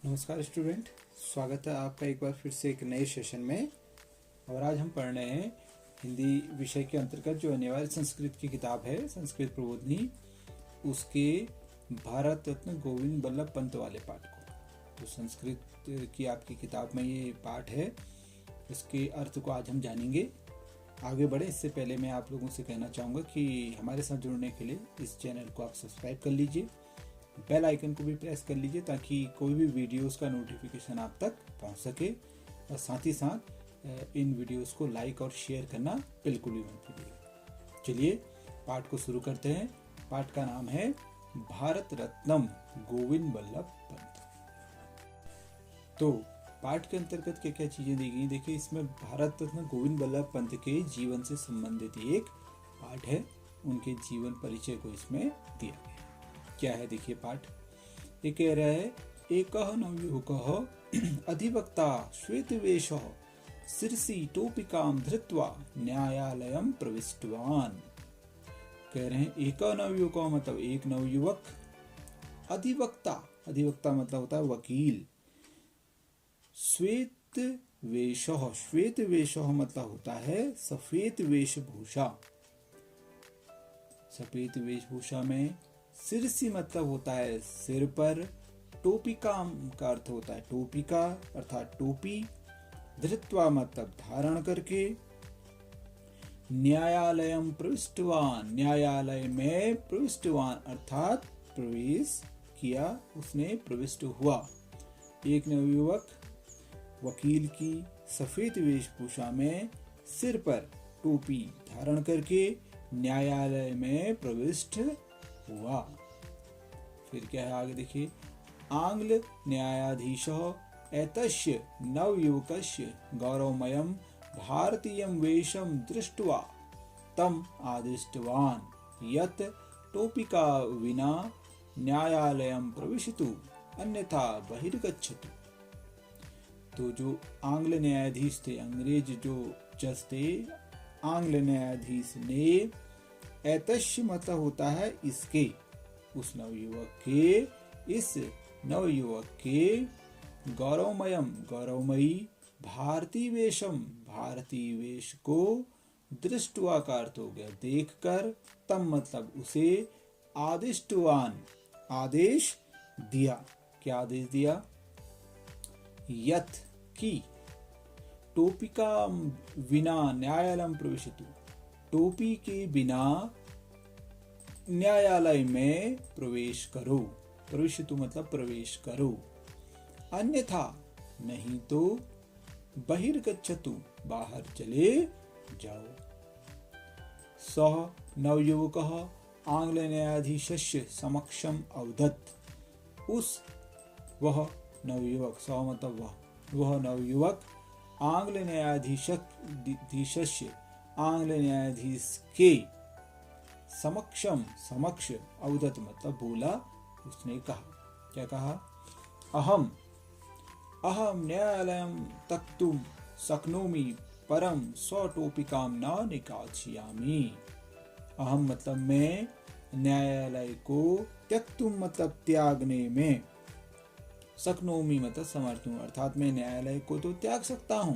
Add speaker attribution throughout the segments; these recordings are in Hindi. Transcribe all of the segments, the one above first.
Speaker 1: नमस्कार स्टूडेंट, स्वागत है आपका एक बार फिर से एक नए सेशन में। और आज हम पढ़ रहे हैं हिंदी विषय के अंतर्गत जो अनिवार्य संस्कृत की किताब है संस्कृत प्रबोधिनी, उसके भारत रत्न गोविंद बल्लभ पंत वाले पाठ को। तो संस्कृत की आपकी किताब में ये पाठ है, इसके अर्थ को आज हम जानेंगे। आगे बढ़े इससे पहले मैं आप लोगों से कहना चाहूँगा कि हमारे साथ जुड़ने के लिए इस चैनल को आप सब्सक्राइब कर लीजिए, बेल आइकन को भी प्रेस कर लीजिए ताकि कोई भी वीडियोस का नोटिफिकेशन आप तक पहुंच सके। और साथ ही साथ इन वीडियोस को लाइक और शेयर करना बिल्कुल भी मत भूलिए। चलिए पाठ को शुरू करते हैं। पाठ का नाम है भारत रत्नम गोविंद बल्लभ पंत। तो पाठ के अंतर्गत क्या क्या चीजें दी गई, देखिए इसमें भारत रत्न गोविंद बल्लभ पंत के जीवन से संबंधित एक पाठ है, उनके जीवन परिचय को इसमें दिया गया। क्या है देखिए पाठ। ये कह रहा है एकः नवयुवकः अधिवक्ता श्वेतवेषः शिरसि टोपिकां धृत्वा न्यायालयं प्रविष्टवान्। कह रहे हैं एकः नवयुवकः मतलब एक नवयुवक, अधिवक्ता, अधिवक्ता मतलब होता है वकील, श्वेत वेशः, श्वेत वेशः मतलब होता है सफेद वेशभूषा, सफेद वेशभूषा में। शिरसी मतलब होता है सिर पर, टोपिका का अर्थ होता है टोपी का अर्थात टोपी, धृत्वा मतलब धारण करके, न्यायालयम प्रविष्टवान, न्यायालय में प्रविष्टवान अर्थात प्रवेश किया, उसने प्रविष्ट हुआ। एक नवयुवक वकील की सफेद वेशभूषा में सिर पर टोपी धारण करके न्यायालय में प्रविष्ट हुआ। फिर क्या है आगे देखिए, आंग्ल न्यायाधीशः एतस्य नवयुवकस्य गौरवमयं भारतीयं वेशं दृष्ट्वा तम आदिष्टवान् यत् टोपिका विना न्यायालयं प्रविशतु अन्यथा बहिर्गच्छतु। तो जो आंग्ल न्यायाधीश थे, अंग्रेज जो जज थे, आंग्ल न्यायाधीश ने, एतस्य मतलब होता है इसके, उस नवयुवक के, इस नवयुवक के गौरवमयम गौरवमयी, भारतीय वेशम भारतीय वेश को, दृष्टवा का अर्थ हो गया देखकर, तम मतलब उसे, आदिष्टवान आदेश दिया। क्या आदेश दिया? यत् की टोपिका विना न्यायालयम प्रविशतु, टोपी के बिना न्यायालय में प्रवेश करो, प्रविशतु मतलब प्रवेश करो, अन्यथा नहीं तो बहिर्गच्छतु बाहर चले जाओ। सः नवयुवकः आंग्ल न्यायाधीशस्य समक्षम अवदत्, उस वह नवयुवक, सः मतलब वह नवयुवक आंग्ल न्यायाधीशस्य आंग्ल न्यायाधीश के समक्षम समक्ष, अवदत मतलब बोला, उसने कहा। क्या कहा? अहम न्यायालयं त्यक्तुं शक्नोमि परं स्वटोपिकां न निकाछयामि। अहम मतलब मैं, न्यायालय को, त्यक्तुम मतलब त्यागने में, शक्नोमि मतलब समर्थ हूं अर्थात मैं न्यायालय को तो त्याग सकता हूं,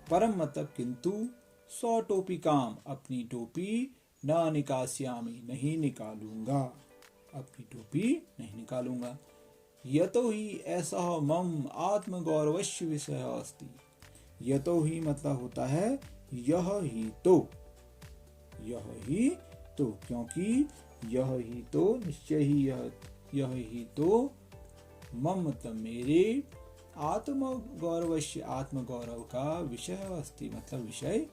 Speaker 1: परम मतलब किंतु, स्वटोपिकाम अपनी टोपी, न निकास्यामि नहीं निकालूंगा, अपनी टोपी नहीं निकालूंगा। यतो ही ऐसा मम आत्मगौरवस्य विषय अस्ति। यतो ही मतलब होता है यह ही तो, यह ही तो, क्योंकि यह ही तो, निश्चय ही यह ही तो, मम मतलब मेरे, आत्मगौरवस्य आत्मगौरव का, विषय अस्ति मतलब विषय।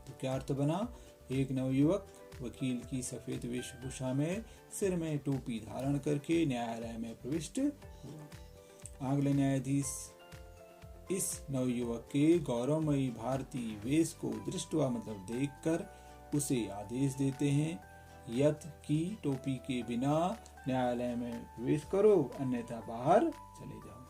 Speaker 1: तो क्या अर्थ बना? एक नवयुवक वकील की सफेद वेशभूषा में, सिर में टोपी धारण करके न्यायालय में प्रविष्ट हुआ। आंग्ल न्यायाधीश इस नवयुवक के गौरवमयी भारतीय वेश को दृष्टवा मतलब देखकर उसे आदेश देते हैं, यत् की टोपी के बिना न्यायालय में प्रवेश करो अन्यथा बाहर चले जाओ।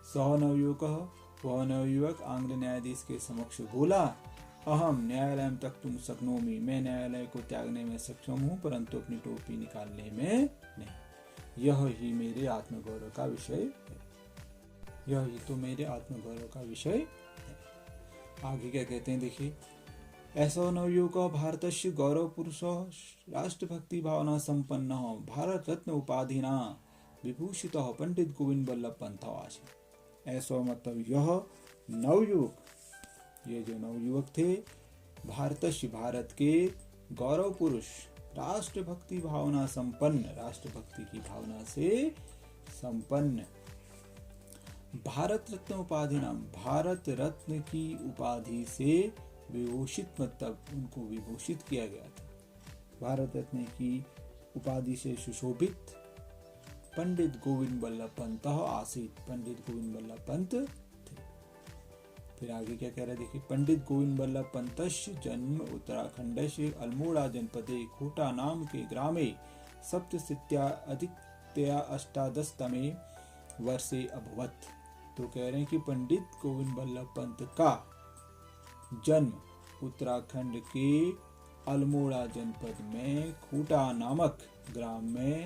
Speaker 1: सः नवयुवकः, वह नवयुवक आंग्ल न्यायाधीश के समक्ष बोला, अहम न्यायालयं त्यक्तुं शक्नोमि, मैं न्यायालय को त्यागने में सक्षम हूँ परंतु अपनी टोपी निकालने में नहीं। यह ही मेरे आत्मगौरव का विषय है। यह ही तो मेरे आत्मगौरव का विषय है। आगे क्या कहते हैं देखिए, ऐसो नवयुवको भारतस्य गौरव पुरुषो राष्ट्रभक्ति भावना संपन्न भारत रत्न उपाधिना विभूषित पंडित गोविंद बल्लभ पंत आसीत। ऐसो मतलब यह नवयुवक, ये जो नवयुवक थे, भारतस्य भारत के गौरव पुरुष, राष्ट्रभक्ति भावना संपन्न, राष्ट्रभक्ति की भावना से संपन्न, भारत रत्न उपाधि नाम, भारत रत्न की उपाधि से विभूषित, मतलब उनको विभूषित किया गया था, भारत रत्न की उपाधि से सुशोभित पंडित गोविंद बल्लभ पंत आसीत, पंडित गोविंद बल्लभ पंत थे। फिर आगे क्या कह रहा है देखिए, पंडित गोविंद बल्लभ पंतस्य जन्म उत्तराखंड से अल्मोड़ा जनपदे खोटा नाम के ग्रामे सप्तशीत्याधिकतया अष्टादशतमे वर्षे अभवत्। तो कह रहे हैं कि पंडित गोविंद बल्लभ पंत का जन्म उत्तराखंड के अल्मोड़ा जनपद में खूटा नामक ग्राम में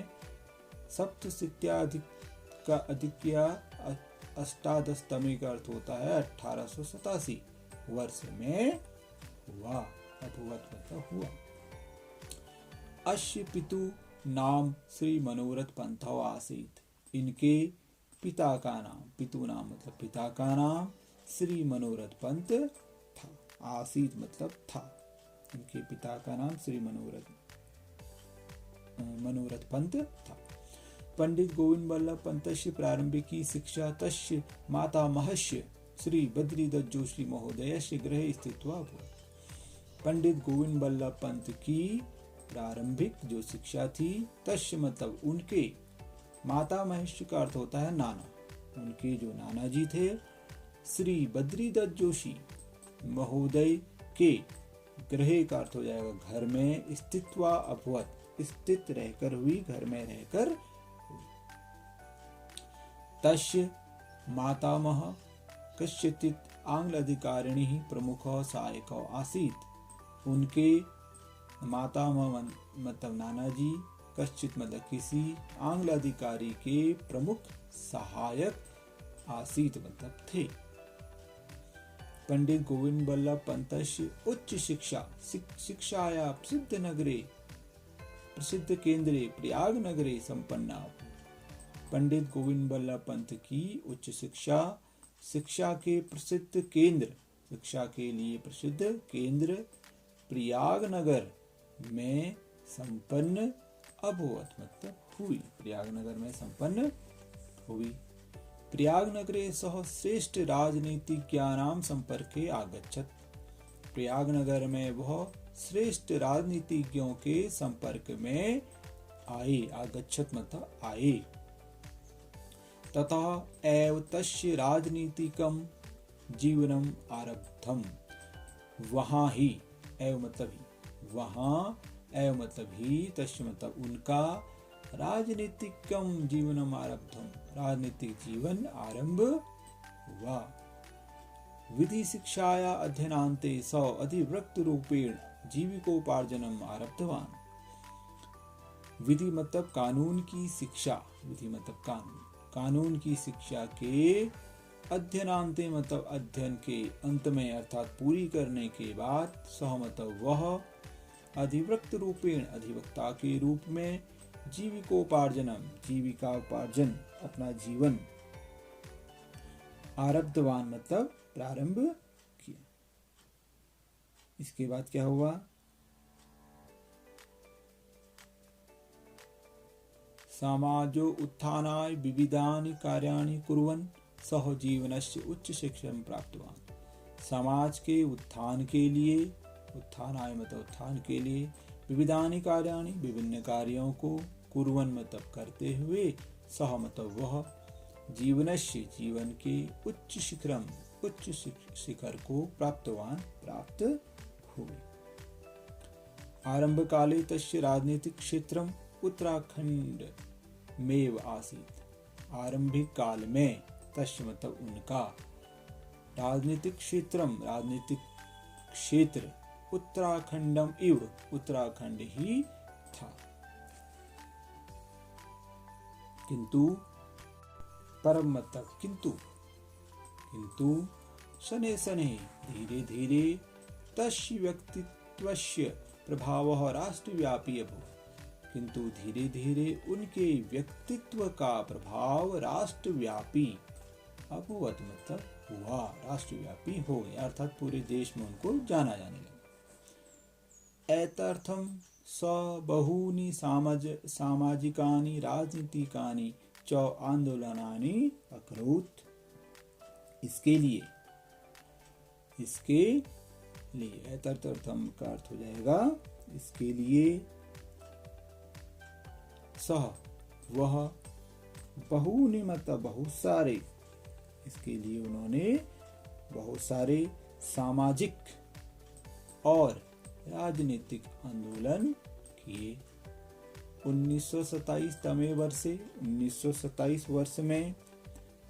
Speaker 1: सप्तशीत्याधिकया अष्टादशतमे का अर्थ होता है 1887 वर्ष में हुआ। अभवत मतलब हुआ। अस्य पितु नाम श्री मनोरथ पंथ आसीत। इनके पिता का नाम, पितु नाम मतलब पिता का नाम श्री मनोरथ पंत था। आसीत मतलब था। इनके पिता का नाम श्री मनोरथ पंत था। पंडित गोविंद बल्लभ पंतस्य प्रारंभिकी शिक्षा तस्य मातामहस्य श्री बद्रीदत्त जोशी महोदयस्य गृहे स्थित्वा अभवत्। पंडित गोविंद बल्लभ पंत की प्रारंभिक जो शिक्षा थी, तस्य मतलब उनके, माता महेश्वर का अर्थ होता है नाना, उनके जो नाना जी थे श्री बद्रीदत्त जोशी महोदय के गृह का अर्थ हो जाएगा घर में, स्थित्वा अभवत, स्थित रहकर हुई, घर में रहकर हुई। तस्य मातामह कश्चित् आंग्ल अधिकारिणी प्रमुख सहायक आसीत। उनके मातामह मतलब नाना जी, कश्चित मतलब किसी, आंग्ल अधिकारी के प्रमुख सहायक आसीत मतलब थे। पंडित गोविंद बल्लभ पंतस्य उच्च शिक्षा शिक्षाया प्रसिद्ध केंद्रे प्रयाग नगरे संपन्ना। पंडित गोविंद बल्लभ पंत की उच्च शिक्षा, शिक्षा के प्रसिद्ध केंद्र, शिक्षा के लिए प्रसिद्ध केंद्र प्रयाग नगर में संपन्न अभवत मतलब हुई, प्रयागनगर में संपन्न हुई। प्रयागनगरे सह श्रेष्ठ राजनीतिज्ञानां संपर्के आगच्छत्। प्रयागनगर में वह श्रेष्ठ राजनीतिज्ञों के संपर्क में आए, आगच्छत् मतलब आए। तथा एव तस्य राजनीतिकं जीवनम आरब्धम। वहाँ ही, एव मतलब ही, वहाँ, एव मतलब ही, तस्य मतलब उनका, राजनीतिकम जीवनम आरब्धम, राजनीतिक जीवन आरंभ हुआ। विधि शिक्षाया अध्ययनान्ते स अधिवृक्त रूपेण जीविकोपार्जनम आरब्धवान। विधि मतलब कानून की शिक्षा, विधि मतलब कानून, कानून की शिक्षा के अध्ययनान्ते मतलब अध्ययन के अंत में अर्थात पूरी करने के बाद, सह मतलब वह, अधिवृक्त रूपेण अधिवक्ता के रूप में, जीविकोपार्जनम जीविका उपार्जन अपना जीवन, आरब्धवान मतलब प्रारंभ किया। इसके बाद क्या हुआ, समाजो उत्थानाय विविधानि कार्याणि कुर्वन् सह जीवनस्य उच्च शिक्षण प्राप्तवान। समाज के उत्थान के लिए, उत्थानाय मतलब उत्थान के लिए, विविधानि कार्याणि विभिन्न कार्यों को, कुर्वन् मतलब करते हुए, सह मतलब वह, जीवनस्य जीवन के, उच्च शिखरम उच्च शिखर को प्राप्तवान प्राप्त हुए। आरंभ काले तस्य राजनीतिक क्षेत्रम उत्तराखंड मेव आसीत। आरंभिक काल में, तस्य मतलब उनका, राजनीतिक क्षेत्रम राजनीतिक क्षेत्र, उत्तराखंडम इव उत्तराखंड ही था। किंतु परम मतलब किंतु शनैः शनैः धीरे धीरे तस्य व्यक्तित्वस्य प्रभावः राष्ट्रव्यापी अभूत्। किंतु धीरे धीरे उनके व्यक्तित्व का प्रभाव राष्ट्रव्यापी अभूत् मतलब हुआ, राष्ट्रव्यापी हो गया, अर्थात पूरे देश में उनको जाना जाने लगा। एतर्थम स बहूनि सामाजिकानि राजनीतिकानि च आंदोलनानि अकरोत्। इसके लिए एतर्थम का अर्थ हो जाएगा इसके लिए, सह वह, बहूनि मतलब बहुत सारे, इसके लिए उन्होंने बहुत सारे सामाजिक और राजनीतिक आंदोलन किए। 1927 वर्ष में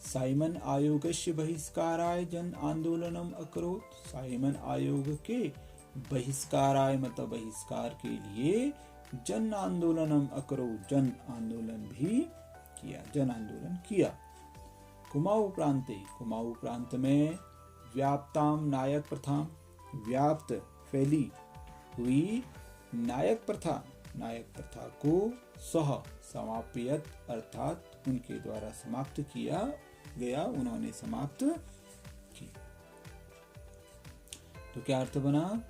Speaker 1: साइमन आयोगस्य बहिष्काराय जन आंदोलनम अकरोत्। साइमन आयोग के बहिष्काराय मतलब बहिष्कार के लिए जन आंदोलनम अकरोत्, जन आंदोलन किया। कुमाऊं प्रांत में व्याप्ताम नायक प्रथा, व्याप्त फैली हुई नायक प्रथा को सह समाप्यत अर्थात उनके द्वारा समाप्त किया गया, उन्होंने समाप्त की। तो क्या अर्थ बना?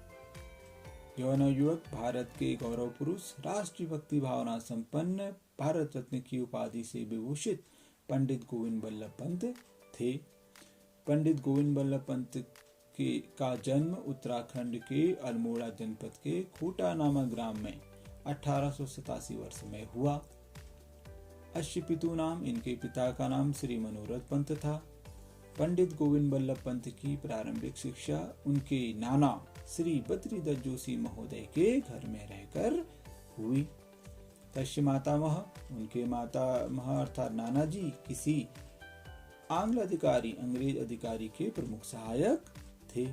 Speaker 1: यौन युवक भारत के गौरव पुरुष, राष्ट्रीय भक्ति भावना संपन्न, भारत रत्न की उपाधि से विभूषित पंडित गोविंद बल्लभ पंत थे। पंडित गोविंद बल्लभ पंत का जन्म उत्तराखंड के अल्मोड़ा जनपद के खूटा नामक ग्राम में 1887 वर्ष में हुआ। अश्य पितु नाम, इनके पिता का नाम श्री मनोरथ पंत था। पंडित गोविंद बल्लभ पंत की प्रारंभिक शिक्षा उनके नाना श्री बद्रीदत्त जोशी महोदय के घर में रहकर हुई। तस्य मातामह, उनके मातामह अर्थात नाना जी किसी अंग्रेज अधिकारी के प्रमुख सहायक थे।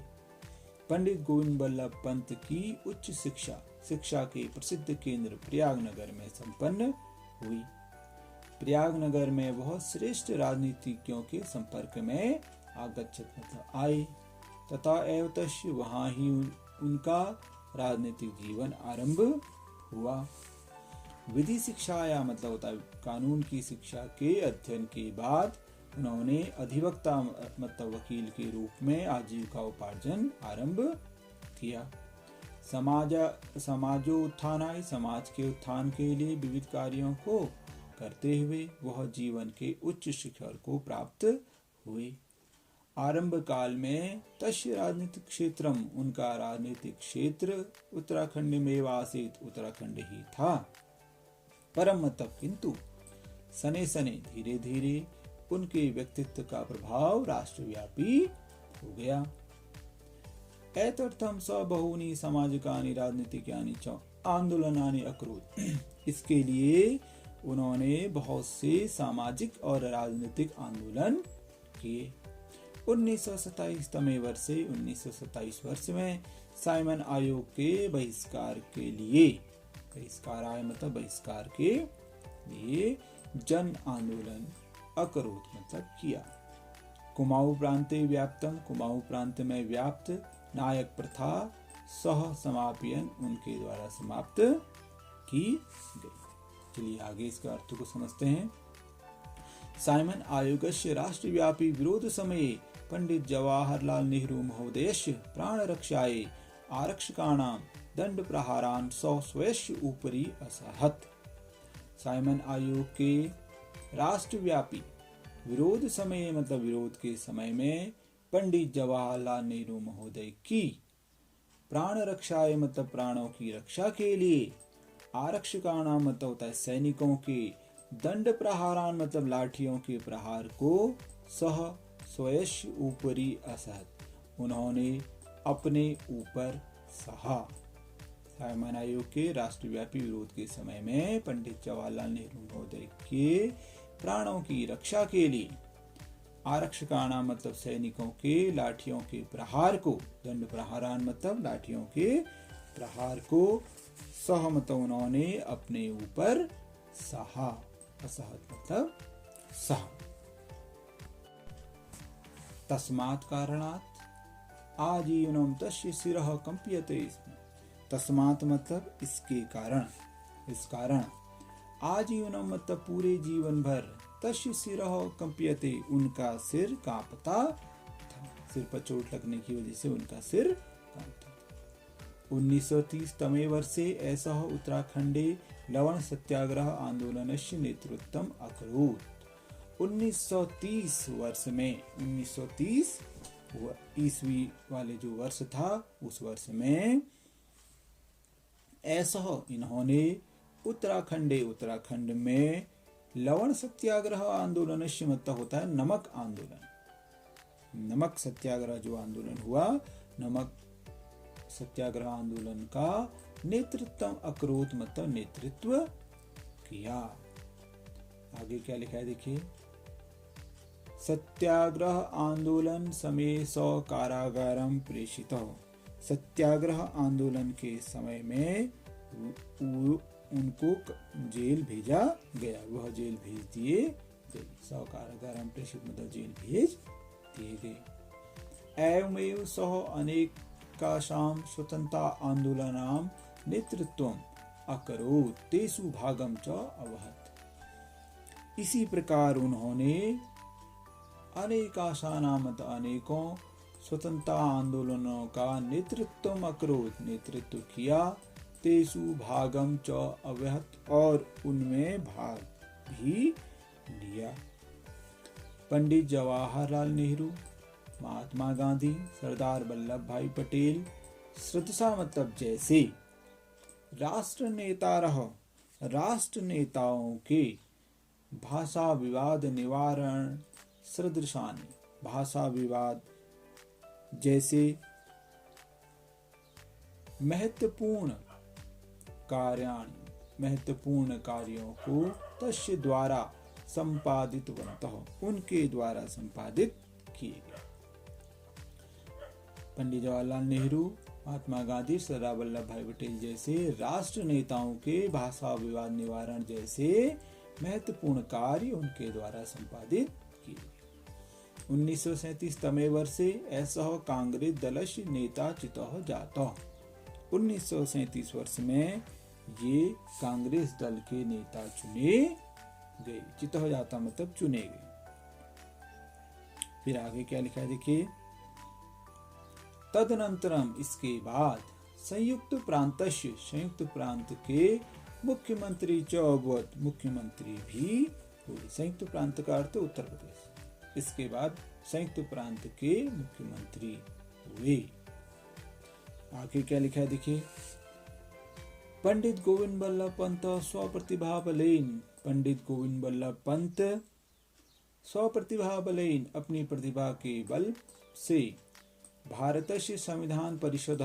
Speaker 1: पंडित गोविंद बल्लभ पंत की उच्च शिक्षा के प्रसिद्ध केंद्र प्रयागनगर में संपन्न हुई। प्रयागनगर में वह श्रेष्ठ राजनीतिज्ञों के संपर्क में आए तथा एवं वहां ही उनका राजनीतिक जीवन आरंभ हुआ। विधि शिक्षा या मतलब होता है कानून की शिक्षा के अध्ययन के बाद उन्होंने अधिवक्ता मतलब वकील के रूप में आजीविका उपार्जन आरंभ किया। समाजोत्थानाय, समाज के उत्थान के लिए विविध कार्यों को करते हुए वह जीवन के उच्च शिखर को प्राप्त हुए। आरंभ काल में तस्य राजनीतिक क्षेत्रम, उनका राजनीतिक क्षेत्र उत्तराखंड में वासित उत्तराखंड ही था। परम मतलब किंतु सने धीरे धीरे उनके व्यक्तित्व का प्रभाव राष्ट्रव्यापी हो गया। एतर्थम स बहूनि सामाजिकानि राजनीतिकानि च आंदोलनानि अकरोत्। इसके लिए उन्होंने बहुत से सामाजिक और राजनीतिक आंदोलन किए। 1927 वर्ष में साइमन आयोग के बहिष्कार के लिए जन आंदोलन अकरोत् मतलब किया। कुमाऊं प्रांत में व्याप्त नायक प्रथा सह समापयन, उनके द्वारा समाप्त की गई। चलिए आगे इसका अर्थ को समझते हैं। साइमन आयोगस्य राष्ट्रव्यापी विरोध समये पंडित जवाहरलाल नेहरू महोदयस्य प्राण रक्षायै आरक्षकाणां दंड प्रहारान् स्वस्य उपरि असहत। साइमन आयोग के राष्ट्रव्यापी विरोध समय मतलब विरोध के समय में पंडित जवाहरलाल नेहरू महोदय की प्राण रक्षाएं मतलब प्राणों की रक्षा के लिए, आरक्षकाणां मतलब होता है सैनिकों के, दंड प्रहारान मतलब लाठियों के प्रहार को, सह स्वयं ऊपरी असहत उन्होंने अपने ऊपर सहा। साइमन आयोग के राष्ट्रव्यापी विरोध के समय में पंडित जवाहरलाल नेहरू महोदय के प्राणों की रक्षा के लिए, आरक्षकाणा मतलब सैनिकों के लाठियों के प्रहार को, दंड प्रहारान मतलब लाठियों के प्रहार को, सह मतलब उन्होंने अपने ऊपर सहा। असहत मतलब सह। तस्मात् कारणात् आजीवनम तस्य शिरः कंप्यते स्म। तस्मात् मतलब इसके कारण, इस कारण, आजीवनम मतलब पूरे जीवन भर, तस्य शिरः कंप्यते उनका सिर कांपता था। सिर पर चोट लगने की वजह से उनका सिर कांपता था। 1930 तमे वर्षे ऐसा उत्तराखंडे लवण सत्याग्रह आंदोलनस्य नेतृत्वम अकरोत्। 1930 वर्ष में, 1930 ईस्वी वाले जो वर्ष था, उस वर्ष में ऐसा इन्होंने उत्तराखंड में लवण सत्याग्रह आंदोलन से मतलब होता है नमक आंदोलन, नमक सत्याग्रह जो आंदोलन हुआ, नमक सत्याग्रह आंदोलन का नेतृत्व अकरोत मतलब नेतृत्व किया। आगे क्या लिखा है देखिए, सत्याग्रह आंदोलन समय सौ कारागारम प्रेषित। सत्याग्रह आंदोलन के समय में उनको जेल भेजा गया, वह जेल भेज दिए गए। सौ कारागारम प्रेषित मतलब जेल भेज दिए गए। एवमेव सह अनेकासां स्वतंत्रता आंदोलनानां नेतृत्वम् अकरोत् तेषु भागं च अवहत्। इसी प्रकार उन्होंने अनेकासानां मतलब अनेकों स्वतंत्रता आंदोलनों का नेतृत्व अकरोत् नेतृत्व किया, तेषु भागम च अवहत् और उनमें भाग भी लिया। पंडित जवाहरलाल नेहरू, महात्मा गांधी, सरदार वल्लभ भाई पटेल सदसा मतलब जैसे राष्ट्र नेताओं के भाषा विवाद निवारण सदृशानि, भाषा विवाद जैसे महत्वपूर्ण कार्यों को तस्य द्वारा संपादितवन्तः उनके द्वारा संपादित किए गए। पंडित जवाहरलाल नेहरू, महात्मा गांधी, सरदार वल्लभ भाई पटेल जैसे राष्ट्र नेताओं के भाषा विवाद निवारण जैसे महत्वपूर्ण कार्य उनके द्वारा संपादित किए गए। 1937 तमे वर्षे ऐसा कांग्रेस दलस्य नेता चितः जातः। 1937 वर्ष में ये कांग्रेस दल के नेता चुने गए। चितः जाता मतलब चुने गए। फिर आगे क्या लिखा है देखिए, तदनंतरम इसके बाद संयुक्त प्रांत के मुख्यमंत्री च अभवत्, मुख्यमंत्री भी हुए। संयुक्त प्रांत का अर्थ उत्तर प्रदेश। इसके बाद संयुक्त प्रांत के मुख्यमंत्री हुए। आगे क्या लिखा है देखिए, पंडित गोविंद बल्लभ पंत स्वप्रतिभा बलेन, पंडित गोविंद बल्लभ पंत स्वप्रतिभा बलेन अपनी प्रतिभा के बल से भारतस्य संविधान परिषद,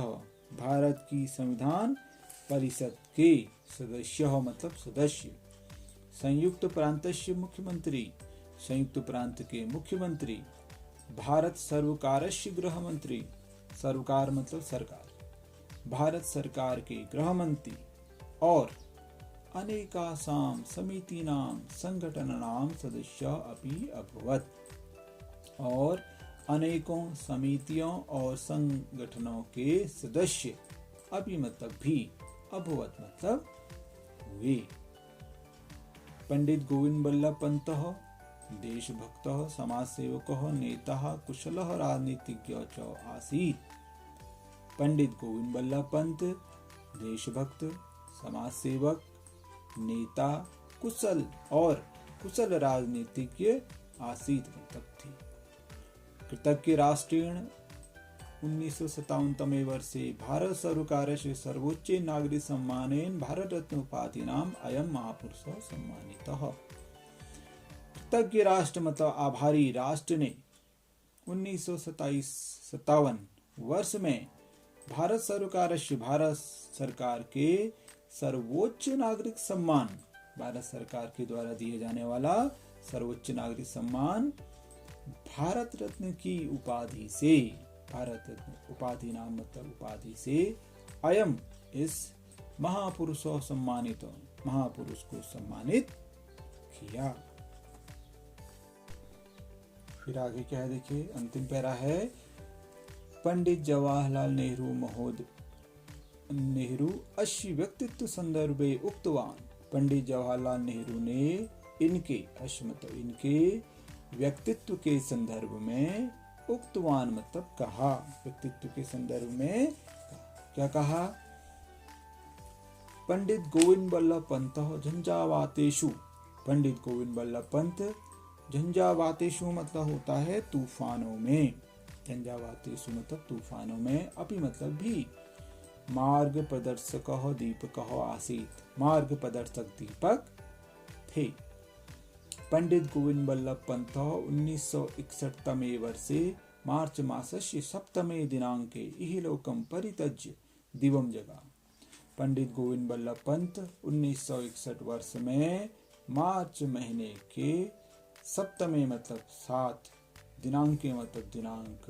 Speaker 1: भारत की संविधान परिषद के सदस्य मतलब सदस्य, संयुक्त प्रांतस्य मुख्यमंत्री, संयुक्त प्रांत के मुख्यमंत्री, भारत सर्वकारस्य गृह मंत्री, सर्वकार मतलब सरकार, भारत सरकार के गृह मंत्री और अनेकासां समितीनां संगठनानां सदस्य अपि अभवत्, और अनेकों समितियों और संगठनों के सदस्य अभी मतलब भी, अभवत मतलब हुए। पंडित गोविंद बल्लभ पंत देशभक्तः समाजसेवकः नेता कुशलः राजनीतिज्ञः च आसीत्। पंडित गोविंद बल्लभ पंत देशभक्त, समाजसेवक, नेता, कुशल राजनीतिज्ञ आसीत् मतलब थे। कृतज्ञ राष्ट्रेण 1957 तमे वर्षे भारत सर्वकारस्य सर्वोच्च नागरिक सम्मानेन भारत रत्न उपाधिनाम अयं महापुरुषः सम्मानितः। कृतज्ञ राष्ट्र मतलब आभारी राष्ट्र ने 1957 वर्ष में भारत सरकार के सर्वोच्च नागरिक सम्मान, भारत सरकार के द्वारा दिए जाने वाला सर्वोच्च नागरिक सम्मान भारत रत्न की उपाधि से, भारत रत्न उपाधि नाम मतलब उपाधि से, अयम इस महापुरुष सम्मानित, महापुरुष को सम्मानित किया। फिर आगे क्या है देखिए, अंतिम पैरा है, पंडित जवाहरलाल नेहरू अश्य व्यक्तित्व संदर्भे उक्तवान। पंडित जवाहरलाल नेहरू ने इनके, अश्य मतलब इनके व्यक्तित्व के संदर्भ में, उक्तवान मतलब कहा, व्यक्तित्व के संदर्भ में क्या कहा, पंडित गोविंद बल्लभ पंत झंझावातेषु। पंडित गोविंद बल्लभ पंत झंझावातेषु मतलब होता है तूफानों में, झंझावातेषु मतलब तूफानों में, अपि मतलब भी, मार्ग प्रदर्शक दीपक आसीत, मार्ग प्रदर्शक दीपक थे। पंडित गोविंद बल्लभ पंत 1961 तमे वर्षे मार्च मासस्य सप्तमे दिनांके इहलोकं परित्यज्य दिवं जगा। पंडित गोविंद बल्लभ पंत 1961 वर्ष में मार्च महीने के सप्तमे मतलब 7 दिनांके मतलब दिनांक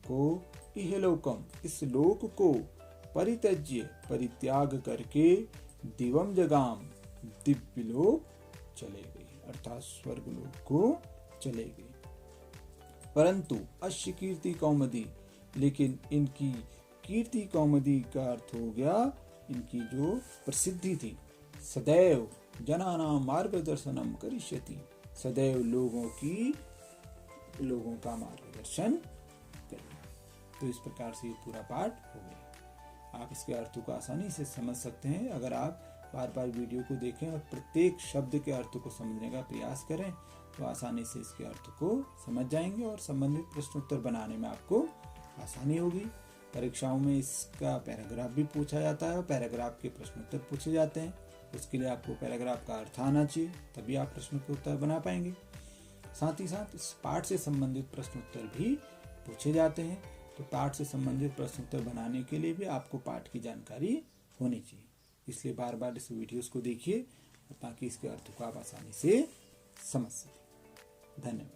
Speaker 1: को, इहलोकम इस लोक को, परित्यज्य परित्याग करके, दिवम जगाम दिव्य लोक चले गए, अर्थात स्वर्ग लोक को चले गए। परंतु अश्य कीर्ति कौमुदी, लेकिन इनकी कीर्ति कौमुदी का अर्थ हो गया इनकी जो प्रसिद्धि थी, सदैव जनानां मार्गदर्शनम करिष्यति, सदैव लोगों का मार्गदर्शन करें। तो इस प्रकार से ये पूरा पाठ हो गया। आप इसके अर्थों को आसानी से समझ सकते हैं अगर आप बार बार वीडियो को देखें और प्रत्येक शब्द के अर्थ को समझने का प्रयास करें, तो आसानी से इसके अर्थ को समझ जाएंगे और संबंधित प्रश्नोत्तर बनाने में आपको आसानी होगी। परीक्षाओं में इसका पैराग्राफ भी पूछा जाता है और पैराग्राफ के प्रश्नोत्तर पूछे जाते हैं। उसके लिए आपको पैराग्राफ का अर्थ आना चाहिए, तभी आप प्रश्न के उत्तर बना पाएंगे। साथ ही साथ इस पाठ से संबंधित प्रश्नोत्तर भी पूछे जाते हैं। तो पाठ से संबंधित प्रश्नोत्तर बनाने के लिए भी आपको पाठ की जानकारी होनी चाहिए। इसलिए बार बार इस वीडियोस को देखिए ताकि इसके अर्थ को आप आसानी से समझ सकें। धन्यवाद।